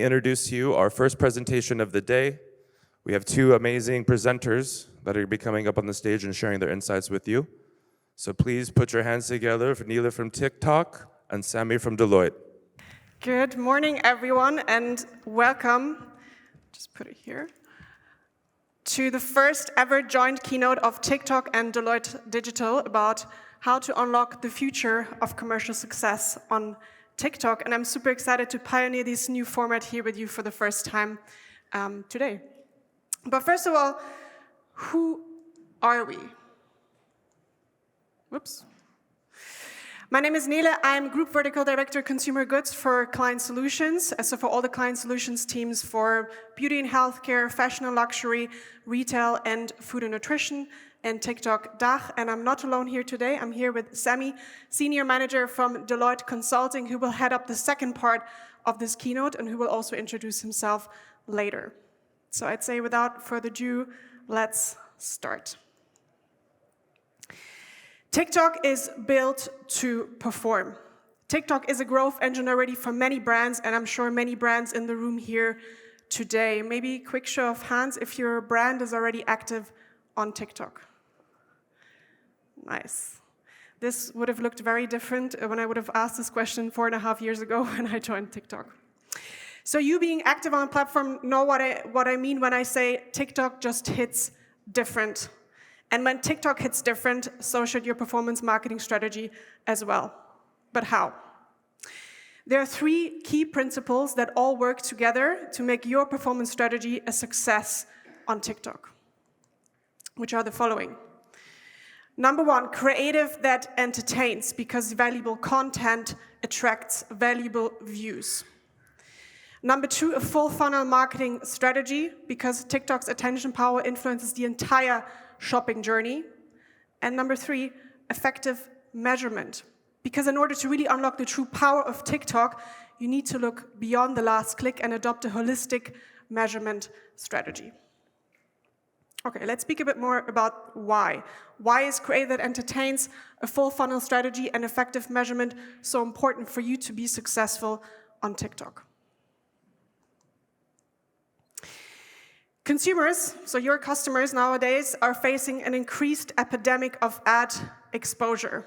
Introduce to you our first presentation of the day. We have two amazing presenters that are be coming up on the stage and sharing their insights with you. So please put your hands together for Nila from TikTok and Samy from Deloitte. Good morning, everyone, and welcome, just put it here, to the first ever joint keynote of TikTok and Deloitte Digital about how to unlock the future of commercial success on TikTok. And I'm super excited to pioneer this new format here with you for the first time today. But first of all, who are we? Whoops. My name is Nele. I'm Group Vertical Director Consumer Goods for Client Solutions, so for all the Client Solutions teams for beauty and healthcare, fashion and luxury, retail, and food and nutrition, and TikTok DACH. And I'm not alone here today. I'm here with Samy, Senior Manager from Deloitte Consulting, who will head up the second part of this keynote and who will also introduce himself later. So I'd say without further ado, let's start. TikTok is built to perform. TikTok is a growth engine already for many brands, and I'm sure many brands in the room here today. Maybe quick show of hands if your brand is already active on TikTok. Nice. This would have looked very different when I would have asked this question 4.5 years ago when I joined TikTok. So you being active on a platform know what I mean when I say TikTok just hits different. And when TikTok hits different, so should your performance marketing strategy as well. But how? There are 3 key principles that all work together to make your performance strategy a success on TikTok, which are the following. Number 1, creative that entertains, because valuable content attracts valuable views. Number 2, a full funnel marketing strategy, because TikTok's attention power influences the entire shopping journey. And number 3, effective measurement, because in order to really unlock the true power of TikTok, you need to look beyond the last click and adopt a holistic measurement strategy. Okay, let's speak a bit more about why. Why is creative that entertains, a full funnel strategy, and effective measurement so important for you to be successful on TikTok? Consumers, so your customers nowadays, are facing an increased epidemic of ad exposure,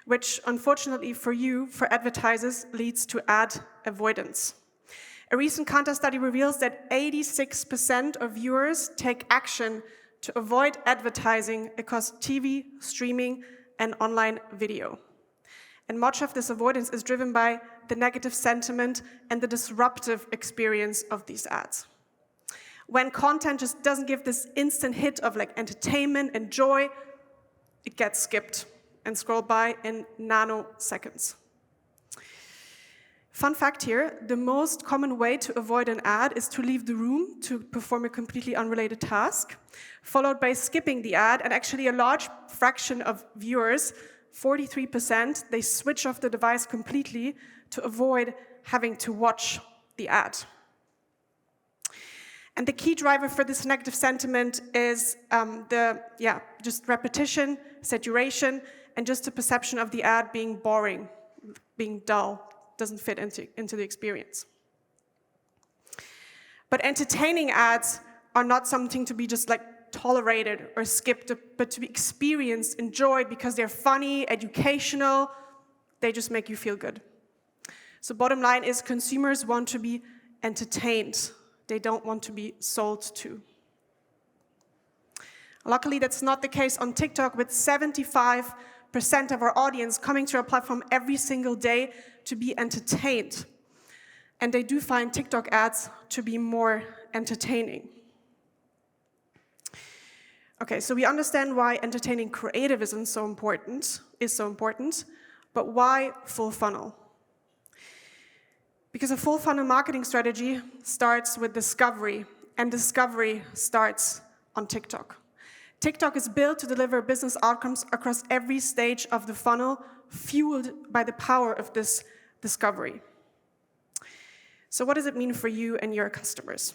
which unfortunately for you, for advertisers, leads to ad avoidance. A recent Kantar study reveals that 86% of viewers take action to avoid advertising across TV, streaming, and online video. And much of this avoidance is driven by the negative sentiment and the disruptive experience of these ads. When content just doesn't give this instant hit of like entertainment and joy, it gets skipped and scrolled by in nanoseconds. Fun fact here, the most common way to avoid an ad is to leave the room to perform a completely unrelated task, followed by skipping the ad, and actually a large fraction of viewers, 43%, they switch off the device completely to avoid having to watch the ad. And the key driver for this negative sentiment is just repetition, saturation, and just the perception of the ad being boring, being dull, doesn't fit into the experience. But entertaining ads are not something to be just like tolerated or skipped, but to be experienced, enjoyed, because they're funny, educational, they just make you feel good. So bottom line is consumers want to be entertained. They don't want to be sold to. Luckily, that's not the case on TikTok, with 75% of our audience coming to our platform every single day to be entertained. And they do find TikTok ads to be more entertaining. Okay, so we understand why entertaining creative is so important, but why full funnel? Because a full funnel marketing strategy starts with discovery, and discovery starts on TikTok. TikTok is built to deliver business outcomes across every stage of the funnel, fueled by the power of this discovery. So what does it mean for you and your customers?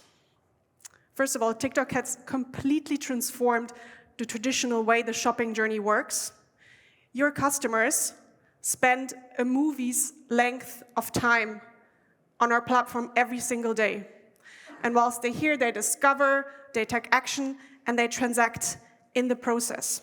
First of all, TikTok has completely transformed the traditional way the shopping journey works. Your customers spend a movie's length of time on our platform every single day. And whilst they're here, they discover, they take action, and they transact in the process.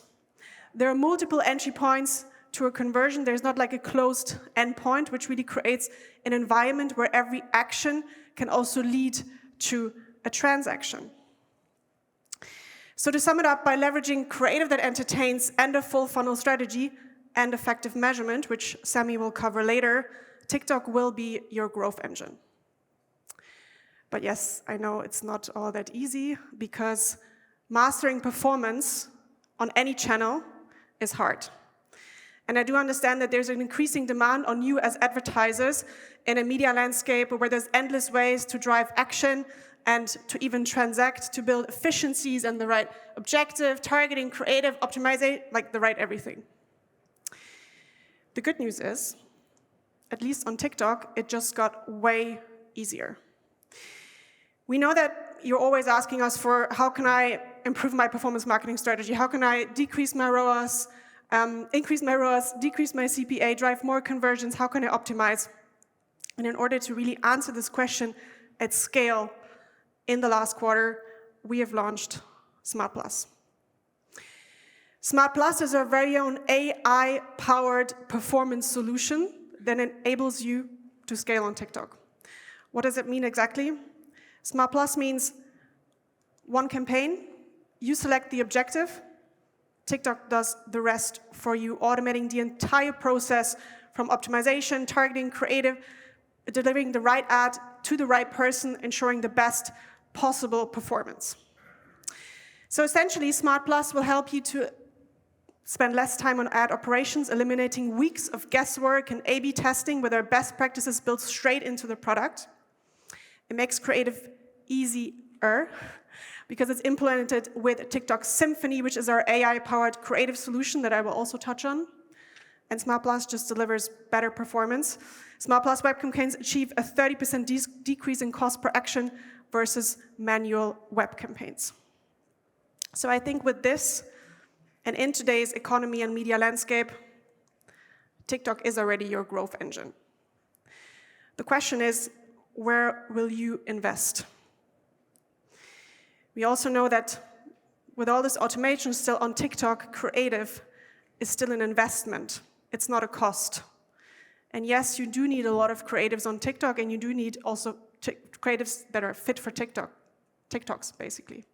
There are multiple entry points to a conversion. There's not like a closed endpoint, which really creates an environment where every action can also lead to a transaction. So to sum it up, by leveraging creative that entertains and a full funnel strategy and effective measurement, which Samy will cover later, TikTok will be your growth engine. But yes, I know it's not all that easy, because mastering performance on any channel is hard. And I do understand that there's an increasing demand on you as advertisers in a media landscape where there's endless ways to drive action and to even transact, to build efficiencies and the right objective, targeting, creative, optimization, like the right everything. The good news is, at least on TikTok, it just got way easier. We know that you're always asking us for, how can I improve my performance marketing strategy? How can I decrease my ROAS, increase my ROAS, decrease my CPA, drive more conversions? How can I optimize? And in order to really answer this question at scale, in the last quarter, we have launched Smart Plus. Smart Plus is our very own AI-powered performance solution that enables you to scale on TikTok. What does it mean exactly? Smart Plus means one campaign, you select the objective, TikTok does the rest for you, automating the entire process from optimization, targeting, creative, delivering the right ad to the right person, ensuring the best possible performance. So essentially, Smart Plus will help you to spend less time on ad operations, eliminating weeks of guesswork and A/B testing with our best practices built straight into the product. It makes creative easier because it's implemented with TikTok Symphony, which is our AI-powered creative solution that I will also touch on. And Smart Plus just delivers better performance. Smart Plus web campaigns achieve a 30% decrease in cost per action versus manual web campaigns. So I think with this, and in today's economy and media landscape, TikTok is already your growth engine. The question is, where will you invest? We also know that with all this automation still on TikTok, creative is still an investment. It's not a cost. And yes, you do need a lot of creatives on TikTok, and you do need also creatives that are fit for TikToks, basically.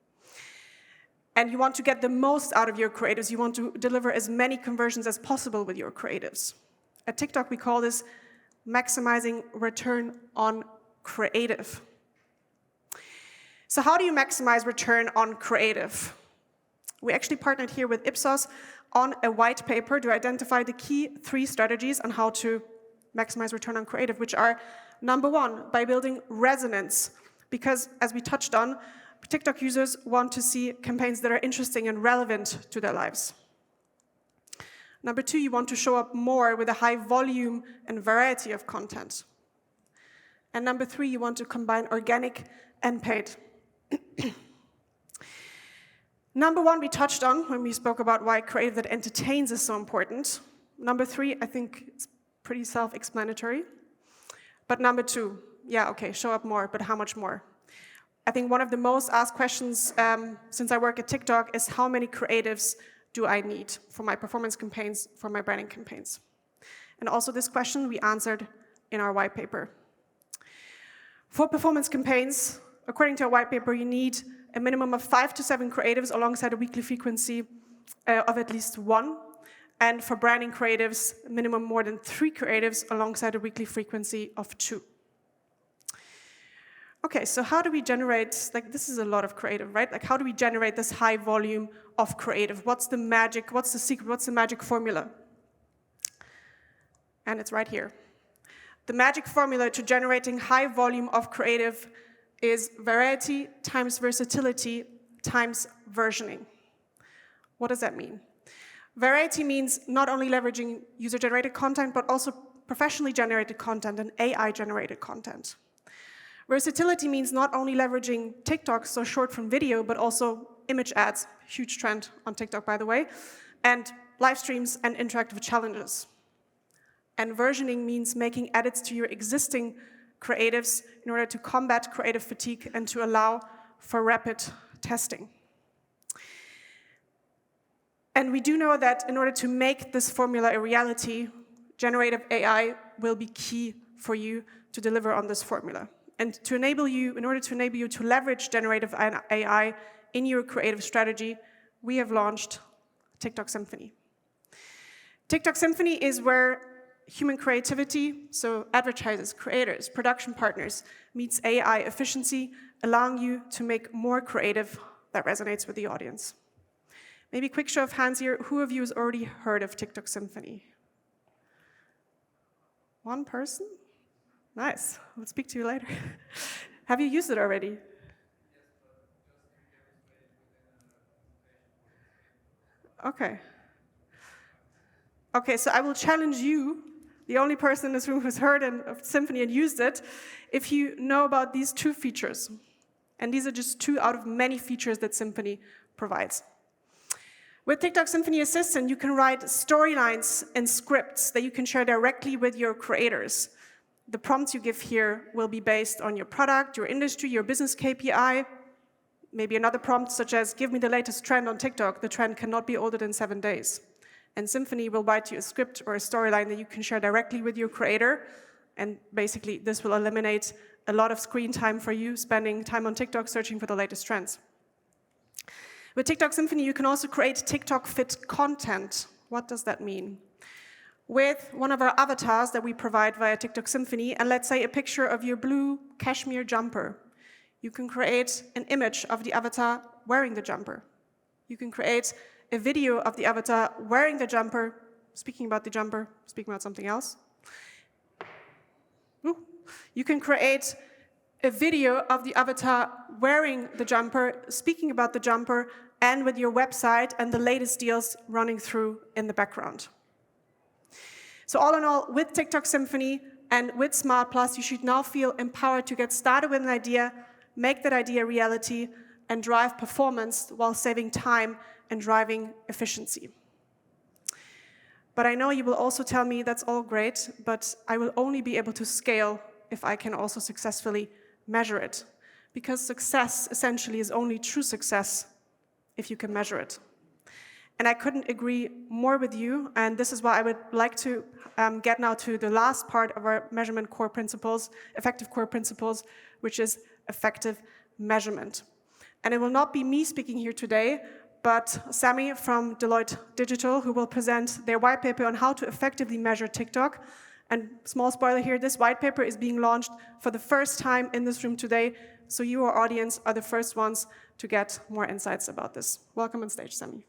And you want to get the most out of your creatives. You want to deliver as many conversions as possible with your creatives. At TikTok, we call this maximizing return on creative. So how do you maximize return on creative? We actually partnered here with Ipsos on a white paper to identify the key 3 strategies on how to maximize return on creative, which are, number 1, by building resonance. Because as we touched on, TikTok users want to see campaigns that are interesting and relevant to their lives. Number 2, you want to show up more with a high volume and variety of content. And number 3, you want to combine organic and paid. Number 1, we touched on when we spoke about why creative that entertains is so important. Number 3, I think it's pretty self-explanatory. But number 2, yeah, okay, show up more, but how much more? I think one of the most asked questions since I work at TikTok is, how many creatives do I need for my performance campaigns, for my branding campaigns? And also this question we answered in our white paper. For performance campaigns, according to our white paper, you need a minimum of 5 to 7 creatives alongside a weekly frequency of at least 1. And for branding creatives, minimum more than 3 creatives alongside a weekly frequency of 2. Okay, so how do we generate, like this is a lot of creative, right? Like how do we generate this high volume of creative? What's the magic, what's the secret, what's the magic formula? And it's right here. The magic formula to generating high volume of creative is variety times versatility times versioning. What does that mean? Variety means not only leveraging user-generated content, but also professionally generated content and AI-generated content. Versatility means not only leveraging TikTok, so short form video, but also image ads, huge trend on TikTok, by the way, and live streams and interactive challenges. And versioning means making edits to your existing creatives in order to combat creative fatigue and to allow for rapid testing. And we do know that in order to make this formula a reality, generative AI will be key for you to deliver on this formula. And to enable you, in order to enable you to leverage generative AI in your creative strategy, we have launched TikTok Symphony. TikTok Symphony is where human creativity, so advertisers, creators, production partners, meets AI efficiency, allowing you to make more creative that resonates with the audience. Maybe a quick show of hands here. Who of you has already heard of TikTok Symphony? One person? Nice. We'll speak to you later. Have you used it already? Okay. Okay, so I will challenge you, the only person in this room who's heard of Symphony and used it, if you know about these two features. And these are just two out of many features that Symphony provides. With TikTok Symphony Assistant, you can write storylines and scripts that you can share directly with your creators. The prompts you give here will be based on your product, your industry, your business KPI. Maybe another prompt such as, give me the latest trend on TikTok. The trend cannot be older than 7 days. And Symphony will write you a script or a storyline that you can share directly with your creator. And basically, this will eliminate a lot of screen time for you, spending time on TikTok searching for the latest trends. With TikTok Symphony, you can also create TikTok-fit content. What does that mean? With one of our avatars that we provide via TikTok Symphony, and let's say a picture of your blue cashmere jumper, you can create an image of the avatar wearing the jumper. You can create a video of the avatar wearing the jumper, speaking about the jumper, speaking about something else. You can create a video of the avatar wearing the jumper, speaking about the jumper, and with your website and the latest deals running through in the background. So all in all, with TikTok Symphony and with Smart Plus, you should now feel empowered to get started with an idea, make that idea reality, and drive performance while saving time and driving efficiency. But I know you will also tell me that's all great, but I will only be able to scale if I can also successfully measure it. Because success essentially is only true success if you can measure it. And I couldn't agree more with you, and this is why I would like to get now to the last part of our measurement core principles, effective core principles, which is effective measurement. And it will not be me speaking here today, but Samy from Deloitte Digital, who will present their white paper on how to effectively measure TikTok. And small spoiler here, this white paper is being launched for the first time in this room today, so you, our audience, are the first ones to get more insights about this. Welcome on stage, Samy.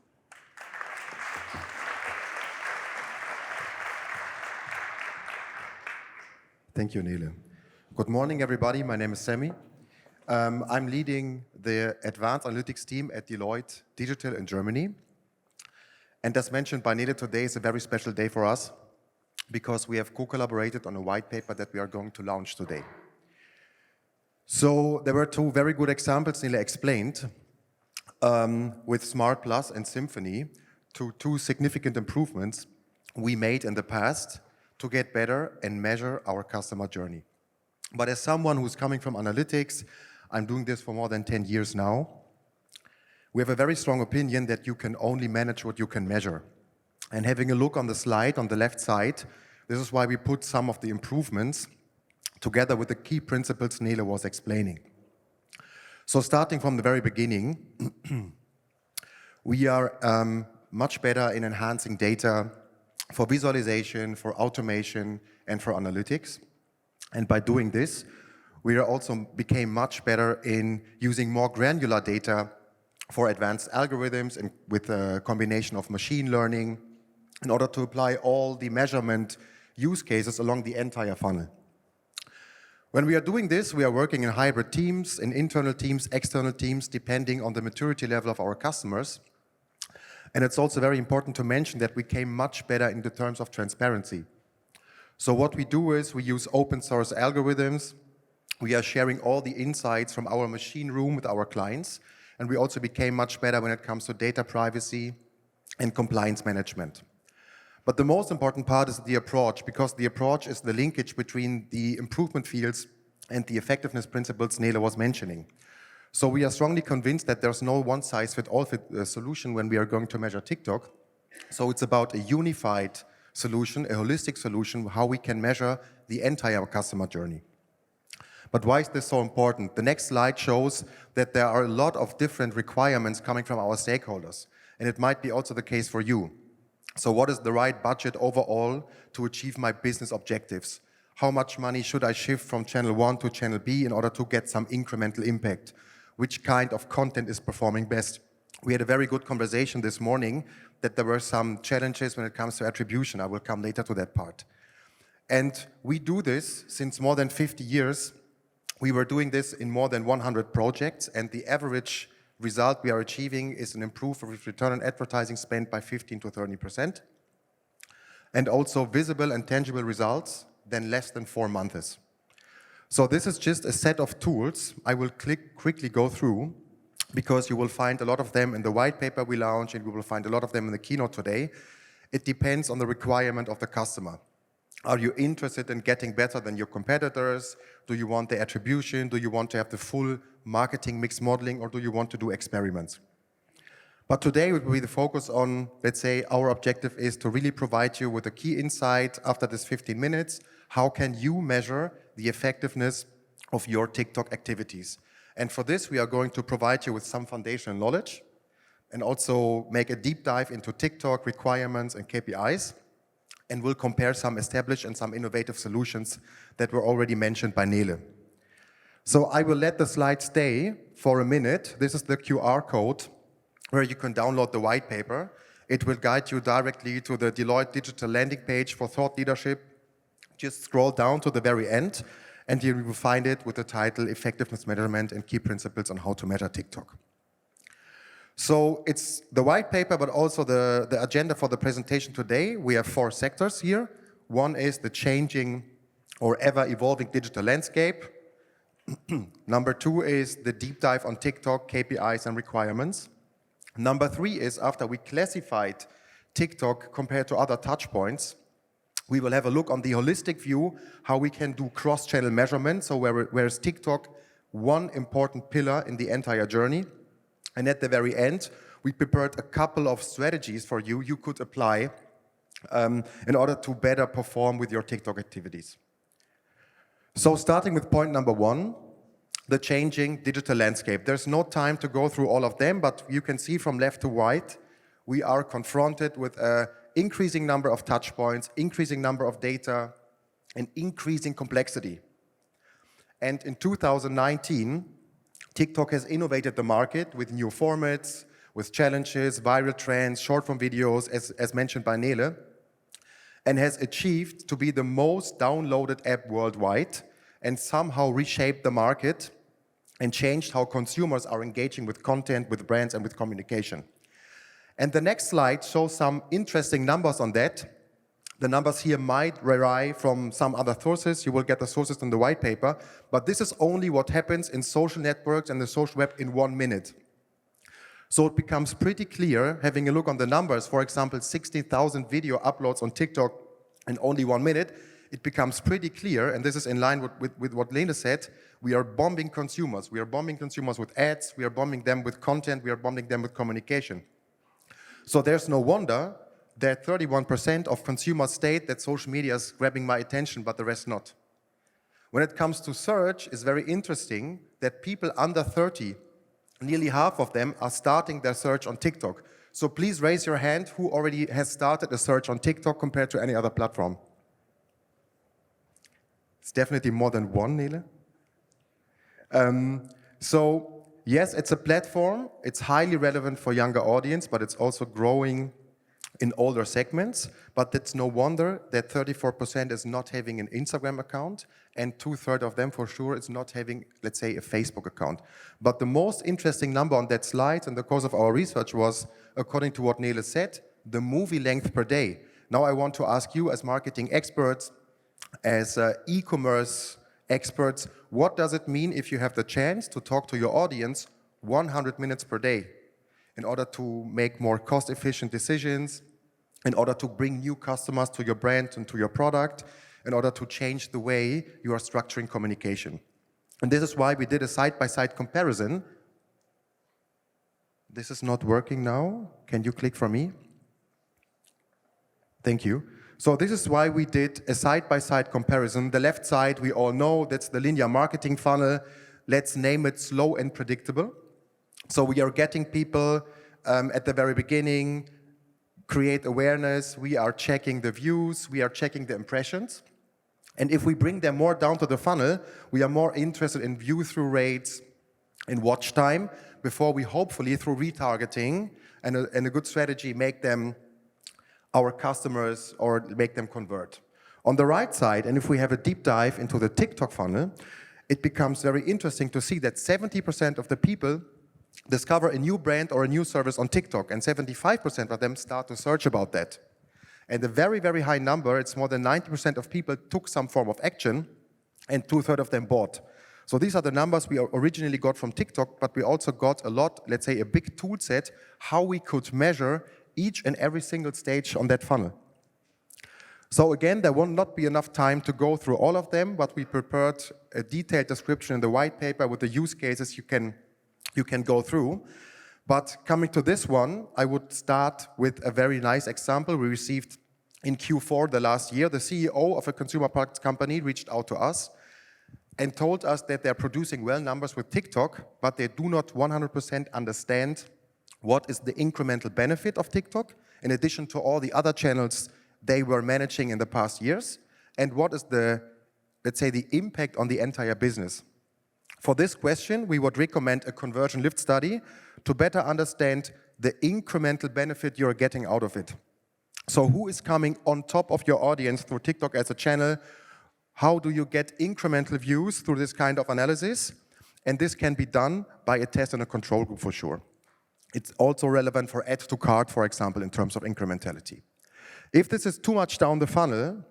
Thank you, Nele. Good morning, everybody. My name is Samy. I'm leading the advanced analytics team at Deloitte Digital in Germany. And as mentioned by Nele, today is a very special day for us because we have co-collaborated on a white paper that we are going to launch today. So there were two very good examples Nele explained with Smart Plus and Symphony, two significant improvements we made in the past to get better and measure our customer journey. But as someone who's coming from analytics, I'm doing this for more than 10 years now, we have a very strong opinion that you can only manage what you can measure. And having a look on the slide on the left side, this is why we put some of the improvements together with the key principles Nele was explaining. So starting from the very beginning, we are much better in enhancing data for visualization, for automation, and for analytics. And by doing this, we also became much better in using more granular data for advanced algorithms and with a combination of machine learning in order to apply all the measurement use cases along the entire funnel. When we are doing this, we are working in hybrid teams, in internal teams, external teams, depending on the maturity level of our customers. And it's also very important to mention that we came much better in the terms of transparency. So what we do is we use open source algorithms. We are sharing all the insights from our machine room with our clients. And we also became much better when it comes to data privacy and compliance management. But the most important part is the approach, because the approach is the linkage between the improvement fields and the effectiveness principles Nele was mentioning. So we are strongly convinced that there's no one-size-fits-all solution when we are going to measure TikTok. So it's about a unified solution, a holistic solution, how we can measure the entire customer journey. But why is this so important? The next slide shows that there are a lot of different requirements coming from our stakeholders, and it might be also the case for you. So what is the right budget overall to achieve my business objectives? How much money should I shift from channel 1 to channel B in order to get some incremental impact? Which kind of content is performing best? We had a very good conversation this morning that there were some challenges when it comes to attribution. I will come later to that part. And we do this since more than 50 years. We were doing this in more than 100 projects, and the average result we are achieving is an improved return on advertising spend by 15 to 30%, and also visible and tangible results than less than 4 months. So this is just a set of tools I will quickly go through, because you will find a lot of them in the white paper we launched, and we will find a lot of them in the keynote today. It depends on the requirement of the customer. Are you interested in getting better than your competitors? Do you want the attribution? Do you want to have the full marketing mix modeling, or do you want to do experiments? But today will be the focus on, let's say, our objective is to really provide you with a key insight after this 15 minutes. How can you measure the effectiveness of your TikTok activities? And for this, we are going to provide you with some foundational knowledge and also make a deep dive into TikTok requirements and KPIs. And we'll compare some established and some innovative solutions that were already mentioned by Nele. So I will let the slide stay for a minute. This is the QR code where you can download the white paper. It will guide you directly to the Deloitte digital landing page for thought leadership. Just scroll down to the very end, and you will find it with the title Effectiveness Measurement and Key Principles on How to Measure TikTok. So it's the white paper, but also the agenda for the presentation today. We have 4 sectors here. One is the changing or ever-evolving digital landscape. Number 2 is the deep dive on TikTok, KPIs and requirements. Number 3 is, after we classified TikTok compared to other touch points, we will have a look on the holistic view, how we can do cross-channel measurement. So where is TikTok one important pillar in the entire journey? And at the very end, we prepared a couple of strategies for you could apply in order to better perform with your TikTok activities. So starting with point number 1, the changing digital landscape. There's no time to go through all of them, but you can see from left to right, we are confronted with an increasing number of touch points, increasing number of data, and increasing complexity. And in 2019, TikTok has innovated the market with new formats, with challenges, viral trends, short-form videos, as mentioned by Nele, and has achieved to be the most downloaded app worldwide and somehow reshaped the market and changed how consumers are engaging with content, with brands, and with communication. And the next slide shows some interesting numbers on that. The numbers here might vary from some other sources. You will get the sources in the white paper. But this is only what happens in social networks and the social web in 1 minute. So it becomes pretty clear, having a look on the numbers, for example, 16,000 video uploads on TikTok in only 1 minute, it becomes pretty clear, and this is in line with what Lena said, we are bombing consumers. We are bombing consumers with ads, we are bombing them with content, we are bombing them with communication. So there's no wonder that 31% of consumers state that social media is grabbing my attention, but the rest not. When it comes to search, it's very interesting that people under 30, nearly half of them are starting their search on TikTok. So please raise your hand who already has started a search on TikTok compared to any other platform. It's definitely more than one, Nele. So yes, it's a platform. It's highly relevant for younger audience, but it's also growing in older segments. But it's no wonder that 34% is not having an Instagram account, and 2/3 of them for sure is not having, let's say, a Facebook account. But the most interesting number on that slide in the course of our research was, according to what Nele said, the movie length per day. Now I want to ask you as marketing experts, as e-commerce experts, what does it mean if you have the chance to talk to your audience 100 minutes per day in order to make more cost-efficient decisions, in order to bring new customers to your brand and to your product, in order to change the way you are structuring communication? And this is why we did a side-by-side comparison. This is not working now. Can you click for me? Thank you. So this is why we did a side-by-side comparison. The left side, we all know, that's the linear marketing funnel. Let's name it slow and predictable. So we are getting people at the very beginning, create awareness, we are checking the views, we are checking the impressions. And if we bring them more down to the funnel, we are more interested in view-through rates, in watch time, before we hopefully, through retargeting and a good strategy, make them our customers or make them convert. On the right side, and if we have a deep dive into the TikTok funnel, it becomes very interesting to see that 70% of the people discover a new brand or a new service on TikTok, and 75% of them start to search about that. And a very, very high number, it's more than 90% of people took some form of action, and 2/3 of them bought. So these are the numbers we originally got from TikTok, but we also got a lot, let's say a big tool set, how we could measure each and every single stage on that funnel. So again, there will not be enough time to go through all of them, but we prepared a detailed description in the white paper with the use cases you can go through. But coming to this one, I would start with a very nice example we received in Q4 the last year. The CEO of a consumer products company reached out to us and told us that they're producing well numbers with TikTok, but they do not 100% understand what is the incremental benefit of TikTok, in addition to all the other channels they were managing in the past years, and what is the, let's say, the impact on the entire business. For this question, we would recommend a conversion lift study to better understand the incremental benefit you're getting out of it. So who is coming on top of your audience through TikTok as a channel? How do you get incremental views through this kind of analysis? And this can be done by a test and a control group for sure. It's also relevant for add to cart, for example, in terms of incrementality. If this is too much down the funnel,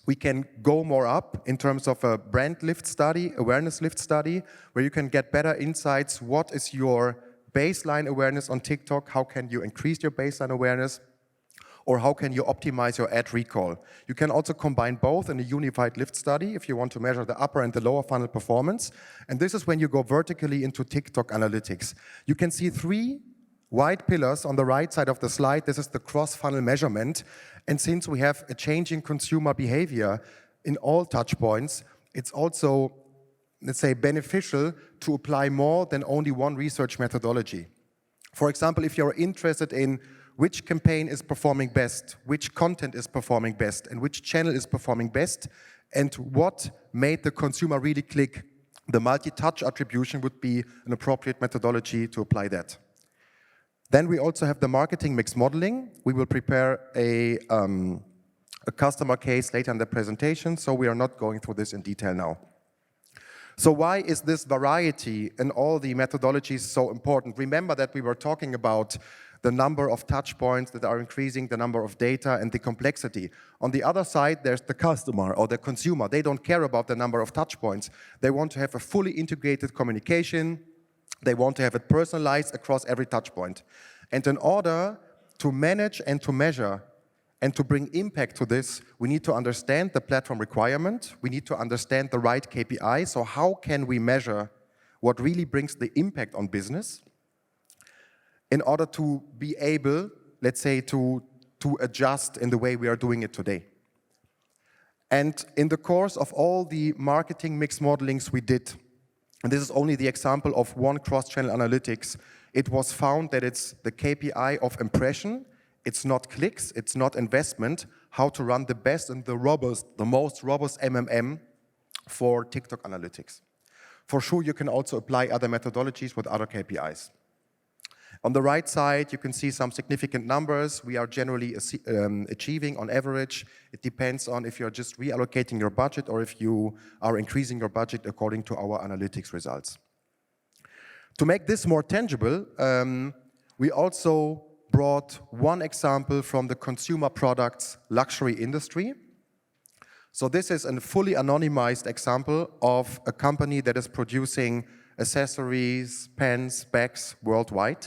we can go more up in terms of a brand lift study, awareness lift study, where you can get better insights. What is your baseline awareness on TikTok? How can you increase your baseline awareness? Or how can you optimize your ad recall? You can also combine both in a unified lift study if you want to measure the upper and the lower funnel performance. And this is when you go vertically into TikTok analytics. You can see 3 white pillars on the right side of the slide. This is the cross-funnel measurement. And since we have a changing consumer behavior in all touch points, it's also, let's say, beneficial to apply more than only one research methodology. For example, if you're interested in which campaign is performing best, which content is performing best, and which channel is performing best, and what made the consumer really click, the multi-touch attribution would be an appropriate methodology to apply that. Then we also have the marketing mix modeling. We will prepare a customer case later in the presentation, so we are not going through this in detail now. So why is this variety in all the methodologies so important? Remember that we were talking about the number of touch points that are increasing, the number of data, and the complexity. On the other side, there's the customer or the consumer. They don't care about the number of touch points. They want to have a fully integrated communication. They want to have it personalized across every touch point. And in order to manage and to measure and to bring impact to this, we need to understand the platform requirement. We need to understand the right KPI. So how can we measure what really brings the impact on business in order to be able, let's say, to adjust in the way we are doing it today? And in the course of all the marketing mix modelings we did, and this is only the example of one cross-channel analytics, it was found that it's the KPI of impression, it's not clicks, it's not investment, how to run the best and the most robust MMM for TikTok analytics. For sure, you can also apply other methodologies with other KPIs. On the right side, you can see some significant numbers we are generally achieving on average. It depends on if you're just reallocating your budget or if you are increasing your budget according to our analytics results. To make this more tangible, we also brought one example from the consumer products luxury industry. So this is a fully anonymized example of a company that is producing accessories, pens, bags worldwide.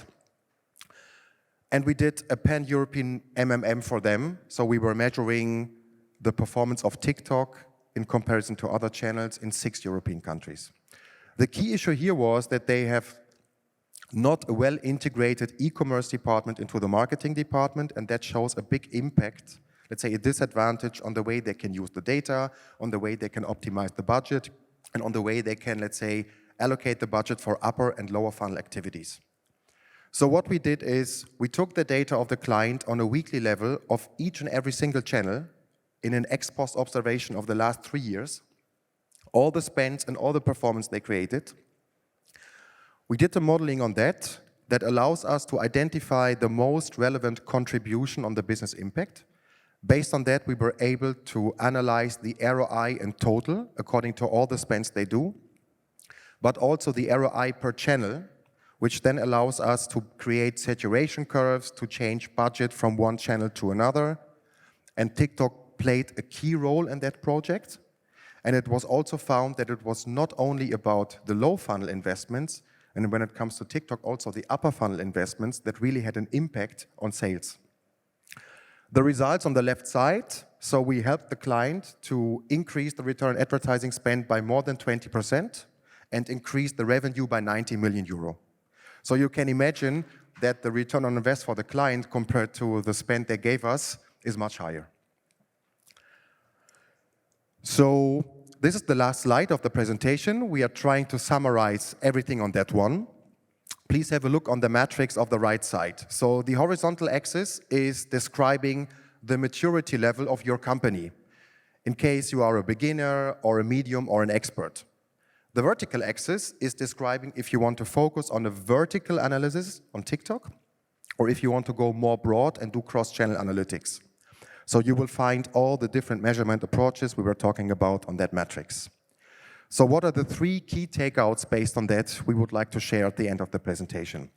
And we did a pan-European MMM for them. So we were measuring the performance of TikTok in comparison to other channels in 6 European countries. The key issue here was that they have not a well-integrated e-commerce department into the marketing department, and that shows a big impact, let's say a disadvantage on the way they can use the data, on the way they can optimize the budget, and on the way they can, let's say, allocate the budget for upper and lower funnel activities. So what we did is we took the data of the client on a weekly level of each and every single channel in an ex-post observation of the last 3 years, all the spends and all the performance they created. We did the modeling on that allows us to identify the most relevant contribution on the business impact. Based on that, we were able to analyze the ROI in total according to all the spends they do, but also the ROI per channel, which then allows us to create saturation curves, to change budget from one channel to another. And TikTok played a key role in that project. And it was also found that it was not only about the low funnel investments, and when it comes to TikTok, also the upper funnel investments that really had an impact on sales. The results on the left side, so we helped the client to increase the return on advertising spend by more than 20% and increase the revenue by 90 million euro. So you can imagine that the return on invest for the client compared to the spend they gave us is much higher. So this is the last slide of the presentation. We are trying to summarize everything on that one. Please have a look on the matrix of the right side. So the horizontal axis is describing the maturity level of your company, in case you are a beginner or a medium or an expert. The vertical axis is describing if you want to focus on a vertical analysis on TikTok, or if you want to go more broad and do cross-channel analytics. So you will find all the different measurement approaches we were talking about on that matrix. So what are the 3 key takeouts based on that we would like to share at the end of the presentation?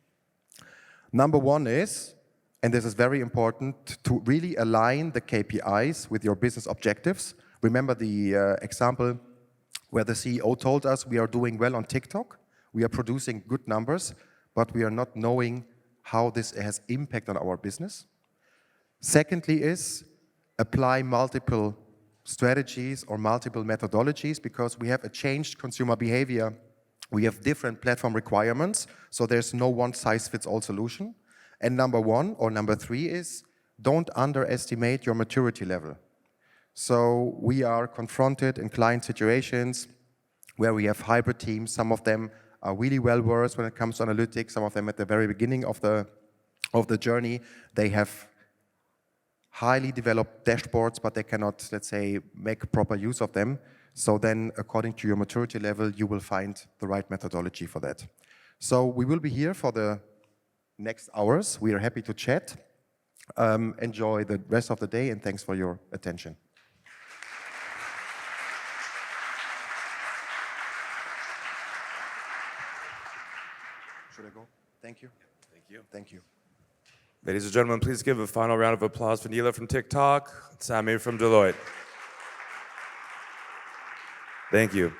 Number 1 is, and this is very important, to really align the KPIs with your business objectives. Remember the example where the CEO told us we are doing well on TikTok, we are producing good numbers, but we are not knowing how this has impact on our business. Secondly is, apply multiple strategies or multiple methodologies because we have a changed consumer behavior. We have different platform requirements, so there's no one-size-fits-all solution. And number 3 is, don't underestimate your maturity level. So we are confronted in client situations where we have hybrid teams. Some of them are really well versed when it comes to analytics. Some of them at the very beginning of the journey, they have highly developed dashboards, but they cannot, let's say, make proper use of them. So then, according to your maturity level, you will find the right methodology for that. So we will be here for the next hours. We are happy to chat. Enjoy the rest of the day, and thanks for your attention. Should I go? Thank you. Thank you. Thank you. Ladies and gentlemen, please give a final round of applause for Nila from TikTok, Samy from Deloitte. Thank you.